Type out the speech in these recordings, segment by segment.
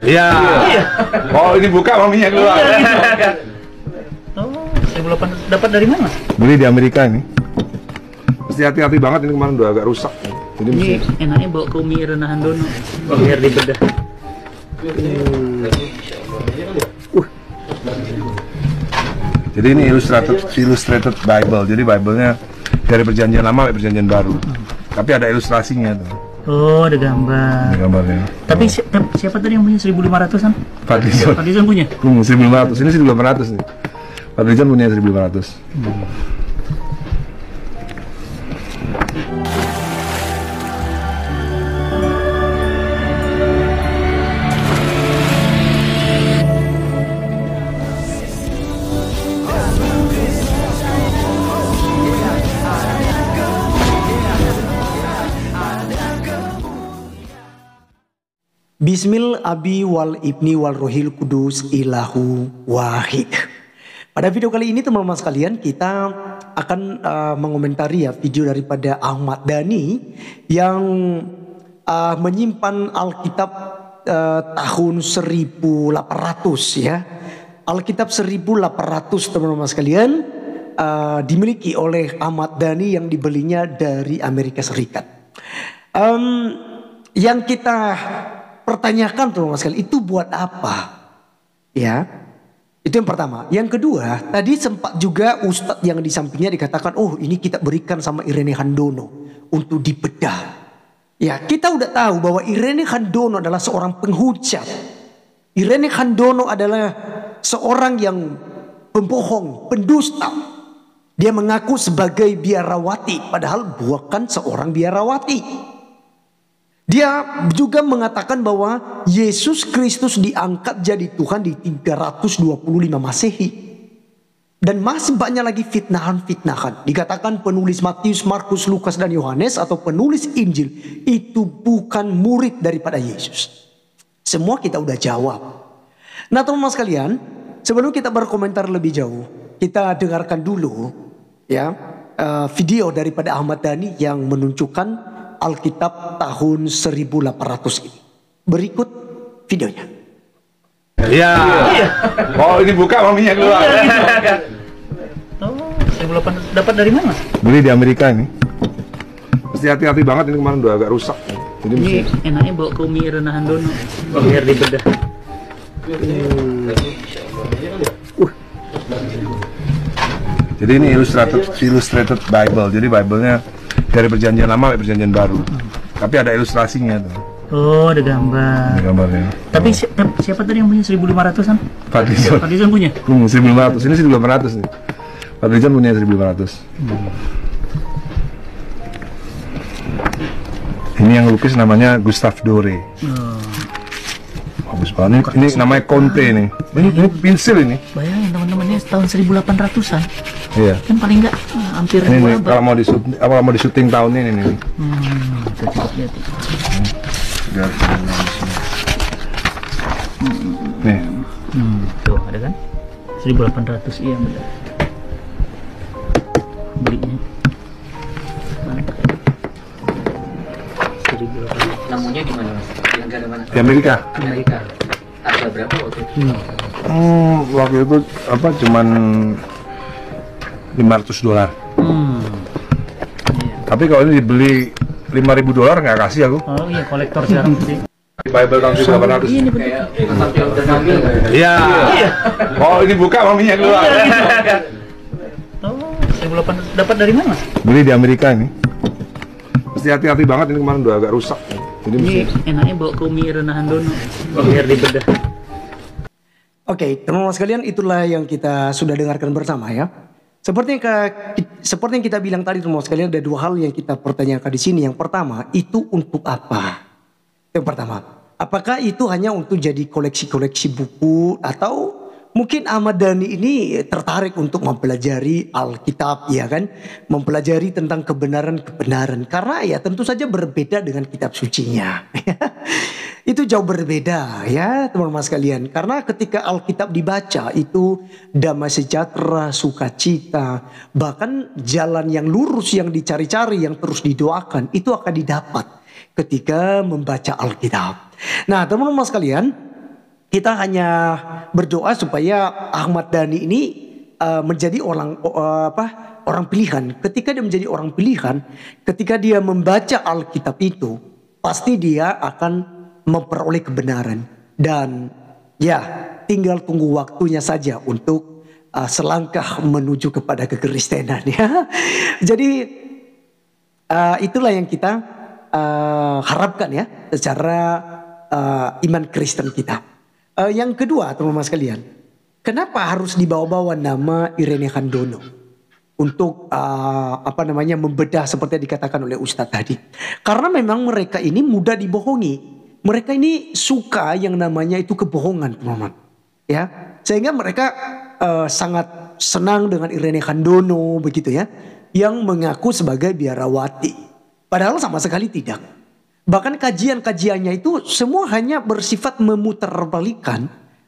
Iya. Oh, ini buka maminya keluar. Oh, 1.800 dapat dari mana? Beli di Amerika ini. Mesti hati-hati banget, ini kemarin udah agak rusak. Jadi Ini enaknya bawa ke Umi Renahan Dono biar dibedah. Jadi ini illustrated Bible. Jadi Bible-nya dari perjanjian lama ke perjanjian baru. Tapi ada ilustrasinya tuh. Oh, ada gambar. Ini gambarnya. Tapi siapa tadi yang punya 1.500-an? Fadlizon. Fadlizon punya? 1.500. Ini 1.800 nih. Fadlizon punya 1.500. Bismil abi wal ibni wal rohil kudus ilahu wahid. Pada video kali ini teman-teman sekalian kita akan mengomentari ya video daripada Ahmad Dhani yang menyimpan Alkitab tahun 1800 ya. Alkitab 1800 teman-teman sekalian dimiliki oleh Ahmad Dhani yang dibelinya dari Amerika Serikat. Yang kita pertanyakan teman-teman sekalian, itu buat apa? Ya, itu yang pertama. Yang kedua, tadi sempat juga Ustadz yang di sampingnya dikatakan, oh ini kita berikan sama Irene Handono untuk dibedah. Ya, kita udah tahu bahwa Irene Handono adalah seorang penghujat. Irene Handono adalah seorang yang pembohong, pendusta. Dia mengaku sebagai biarawati, padahal bukan seorang biarawati. Dia juga mengatakan bahwa Yesus Kristus diangkat jadi Tuhan di 325 Masehi. Dan masih banyak lagi fitnahan-fitnahan. Dikatakan penulis Matius, Markus, Lukas, dan Yohanes atau penulis Injil itu bukan murid daripada Yesus. Semua kita udah jawab. Nah teman-teman sekalian, sebelum kita berkomentar lebih jauh, kita dengarkan dulu ya video daripada Ahmad Dhani yang menunjukkan Alkitab tahun 1800 ini. Berikut videonya. Iya. Oh, ini buka maminya keluar. Oh, 1.800 dapat dari mana? Beli di Amerika ini. Mesti hati-hati banget, ini kemarin udah agak rusak. Jadi Ini enaknya bawa ke Umi Renahan Dono biar dibedah. Jadi ini illustrated Bible. Jadi Bible-nya dari perjanjian lama ke perjanjian baru. Tapi ada ilustrasinya tuh. Oh, ada gambar. Ini gambarnya. Tapi siapa tadi yang punya 1.500-an? Fadlizon. Fadlizon punya? 1.500. Ini 1.800 nih. Fadlizon punya 1.500. Ini yang lukis namanya Gustav Dore. Bagus banget. Ini namanya Conte nih. Ini pensil ini. Bayangin teman-teman, ini tahun 1800-an. Iya. Kan paling enggak hampir Ini nih, abad. kalau mau di syuting tahun ini nih. Kita coba lihat. Nih. Tuh, ada kan? 1.800, iya benar. Belinya. Namunya di mana mas? Di negara mana? Di Amerika. Amerika. Harga berapa waktu itu? Waktu itu apa? Cuman $500. Iya. Tapi kalau ini dibeli $5.000 nggak kasih aku. Oh iya, kolektor sekarang sih. Bible tahun 1800. Ini betul. Kayak tampil udah ngambil nggak ya? Iya. Oh, ini buka maminya keluar. Oh, 1.800 dapat dari mana? Beli di Amerika ini. Mesti hati-hati banget, ini kemarin udah agak rusak. Jadi Ini enaknya bawa ke Umi Renahan Dono biar dibedah. Oke, teman-teman sekalian, itulah yang kita sudah dengarkan bersama ya. Seperti yang kita bilang tadi teman-teman sekalian, ada dua hal yang kita pertanyakan di sini. Yang pertama, itu untuk apa? Yang pertama, apakah itu hanya untuk jadi koleksi-koleksi buku, atau mungkin Ahmad Dhani ini tertarik untuk mempelajari Alkitab, ya kan? Mempelajari tentang kebenaran-kebenaran. Karena ya tentu saja berbeda dengan kitab sucinya. Itu jauh berbeda ya teman-teman sekalian. Karena ketika Alkitab dibaca itu damai sejahtera, sukacita, bahkan jalan yang lurus yang dicari-cari, yang terus didoakan, itu akan didapat ketika membaca Alkitab. Nah teman-teman sekalian, kita hanya berdoa supaya Ahmad Dhani ini menjadi orang pilihan. Ketika dia menjadi orang pilihan, ketika dia membaca Alkitab itu, pasti dia akan memperoleh kebenaran. Dan ya, tinggal tunggu waktunya saja untuk selangkah menuju kepada kekristenan ya. Jadi itulah yang kita harapkan ya secara iman Kristen kita. Yang kedua teman-teman sekalian, kenapa harus dibawa-bawa nama Irene Handono untuk membedah seperti yang dikatakan oleh Ustadz tadi? Karena memang mereka ini mudah dibohongi. Mereka ini suka yang namanya itu kebohongan, teman-teman. Ya, sehingga mereka sangat senang dengan Irene Handono begitu ya, yang mengaku sebagai biarawati. Padahal sama sekali tidak. Bahkan kajian-kajiannya itu semua hanya bersifat memutarbalikan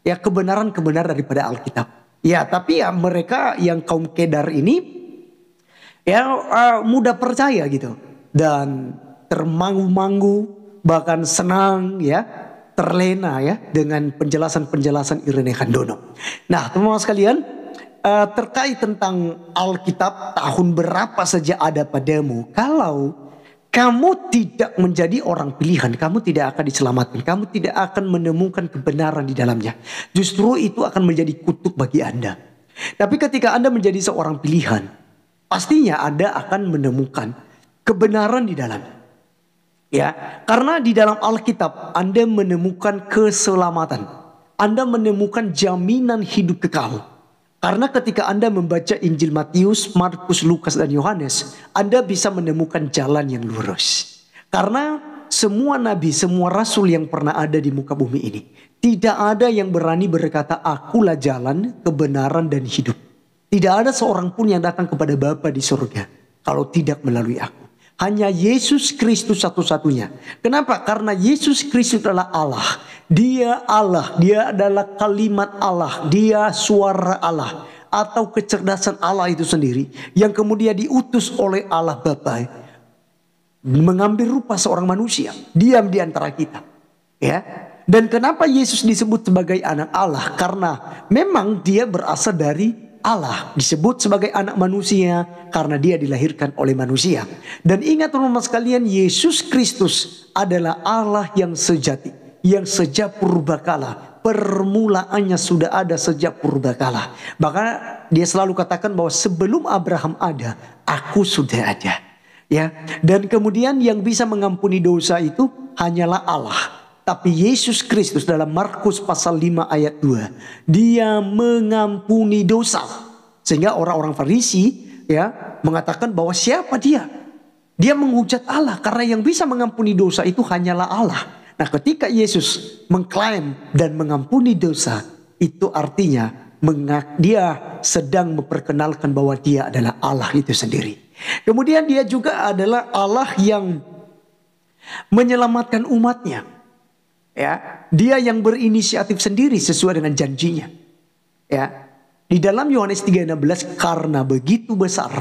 ya kebenaran-kebenaran daripada Alkitab. Ya, tapi ya mereka yang kaum Kedar ini ya mudah percaya gitu dan termangu-mangu, bahkan senang ya, terlena ya dengan penjelasan-penjelasan Irene Handono. Nah, teman-teman sekalian, terkait tentang Alkitab, tahun berapa saja ada padamu, kalau kamu tidak menjadi orang pilihan, kamu tidak akan diselamatkan, kamu tidak akan menemukan kebenaran di dalamnya. Justru itu akan menjadi kutuk bagi Anda. Tapi ketika Anda menjadi seorang pilihan, pastinya Anda akan menemukan kebenaran di dalamnya. Ya, karena di dalam Alkitab Anda menemukan keselamatan. Anda menemukan jaminan hidup kekal. Karena ketika Anda membaca Injil Matius, Markus, Lukas, dan Yohanes, Anda bisa menemukan jalan yang lurus. Karena semua nabi, semua rasul yang pernah ada di muka bumi ini, tidak ada yang berani berkata, akulah jalan, kebenaran, dan hidup. Tidak ada seorang pun yang datang kepada Bapa di surga kalau tidak melalui aku. Hanya Yesus Kristus satu-satunya. Kenapa? Karena Yesus Kristus adalah Allah. Dia Allah, dia adalah kalimat Allah, dia suara Allah atau kecerdasan Allah itu sendiri yang kemudian diutus oleh Allah Bapa mengambil rupa seorang manusia, diam di antara kita. Ya. Dan kenapa Yesus disebut sebagai anak Allah? Karena memang dia berasal dari Allah, disebut sebagai anak manusia karena dia dilahirkan oleh manusia. Dan ingat teman-teman sekalian, Yesus Kristus adalah Allah yang sejati, yang sejak purbakala. Permulaannya sudah ada sejak purbakala. Bahkan dia selalu katakan bahwa sebelum Abraham ada, aku sudah ada. Ya, dan kemudian yang bisa mengampuni dosa itu hanyalah Allah. Tapi Yesus Kristus dalam Markus pasal 5 ayat 2, dia mengampuni dosa. Sehingga orang-orang Farisi ya mengatakan bahwa siapa dia? Dia menghujat Allah karena yang bisa mengampuni dosa itu hanyalah Allah. Nah, ketika Yesus mengklaim dan mengampuni dosa, itu artinya dia sedang memperkenalkan bahwa dia adalah Allah itu sendiri. Kemudian dia juga adalah Allah yang menyelamatkan umatnya. Ya, dia yang berinisiatif sendiri sesuai dengan janjinya. Ya, di dalam Yohanes 3:16, karena begitu besar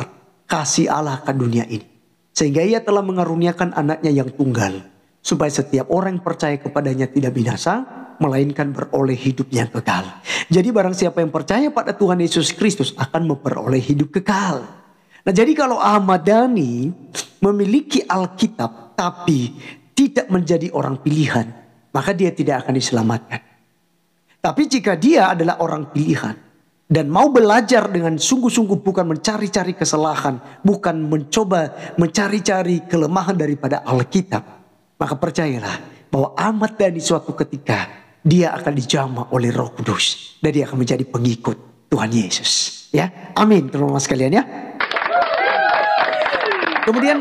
kasih Allah akan dunia ini, sehingga ia telah mengaruniakan anaknya yang tunggal, supaya setiap orang yang percaya kepadanya tidak binasa, melainkan beroleh hidup yang kekal. Jadi barang siapa yang percaya pada Tuhan Yesus Kristus akan memperoleh hidup kekal. Nah, jadi kalau Ahmad Dhani memiliki Alkitab tapi tidak menjadi orang pilihan, maka dia tidak akan diselamatkan. Tapi jika dia adalah orang pilihan dan mau belajar dengan sungguh-sungguh, bukan mencari-cari kesalahan, bukan mencoba mencari-cari kelemahan daripada Alkitab, maka percayalah bahwa Ahmad Dhani suatu ketika dia akan dijamah oleh Roh Kudus dan dia akan menjadi pengikut Tuhan Yesus. Ya, amin teman-teman sekalian ya. Kemudian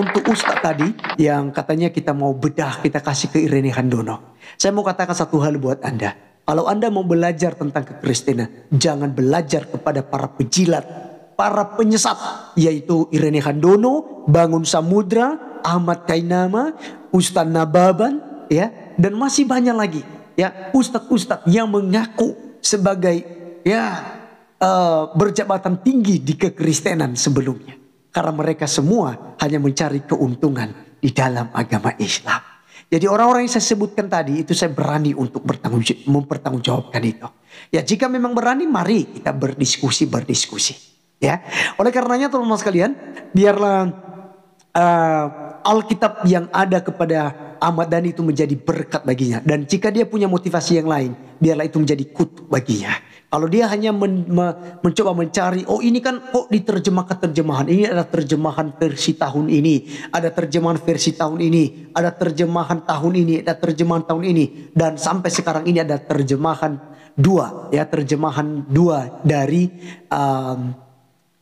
untuk Ustadz tadi yang katanya kita mau bedah, kita kasih ke Irene Handono. Saya mau katakan satu hal buat Anda. Kalau Anda mau belajar tentang kekristenan, jangan belajar kepada para pejilat, para penyesat. Yaitu Irene Handono, Bangun Samudra, Ahmad Kainama, Ustadz Nababan, ya, dan masih banyak lagi. Ya, ustadz-ustadz yang mengaku sebagai berjabatan tinggi di kekristenan sebelumnya. Karena mereka semua hanya mencari keuntungan di dalam agama Islam. Jadi orang-orang yang saya sebutkan tadi itu saya berani untuk mempertanggungjawabkan itu. Ya jika memang berani, mari kita berdiskusi. Ya, oleh karenanya teman-teman sekalian, biarlah Alkitab yang ada kepada Ahmad Dhani itu menjadi berkat baginya. Dan jika dia punya motivasi yang lain, biarlah itu menjadi kutuk baginya. Kalau dia hanya mencoba mencari, oh ini kan kok diterjemahkan terjemahan. Ini ada terjemahan versi tahun ini. Ada terjemahan versi tahun ini. Ada terjemahan tahun ini. Ada terjemahan tahun ini. Dan sampai sekarang ini ada terjemahan dua. Ya, terjemahan dua dari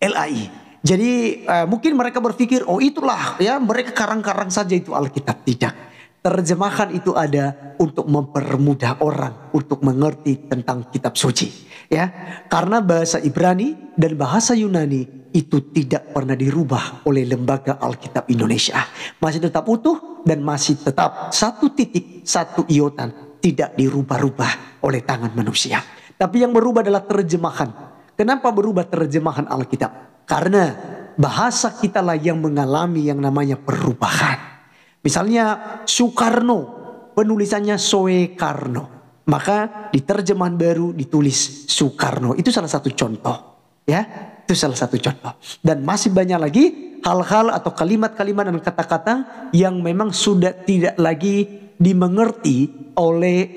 LAI. Jadi mungkin mereka berpikir, oh itulah ya mereka karang-karang saja itu Alkitab. Tidak. Terjemahan itu ada untuk mempermudah orang untuk mengerti tentang kitab suci. Ya, karena bahasa Ibrani dan bahasa Yunani itu tidak pernah dirubah oleh lembaga Alkitab Indonesia. Masih tetap utuh dan masih tetap satu titik, satu iotan tidak dirubah-rubah oleh tangan manusia. Tapi yang berubah adalah terjemahan. Kenapa berubah terjemahan Alkitab? Karena bahasa kita lah yang mengalami yang namanya perubahan. Misalnya Soekarno, penulisannya Soekarno. Maka di terjemahan baru ditulis Soekarno. Itu salah satu contoh. Ya, itu salah satu contoh. Dan masih banyak lagi hal-hal atau kalimat-kalimat dan kata-kata yang memang sudah tidak lagi dimengerti oleh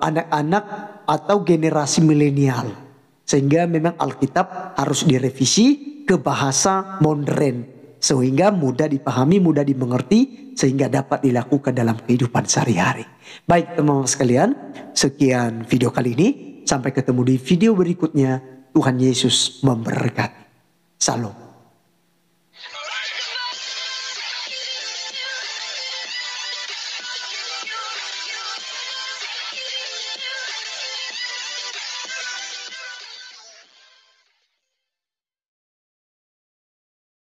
anak-anak atau generasi milenial. Sehingga memang Alkitab harus direvisi ke bahasa modern. Sehingga mudah dipahami, mudah dimengerti, sehingga dapat dilakukan dalam kehidupan sehari-hari. Baik teman-teman sekalian, sekian video kali ini. Sampai ketemu di video berikutnya. Tuhan Yesus memberkati. Salam.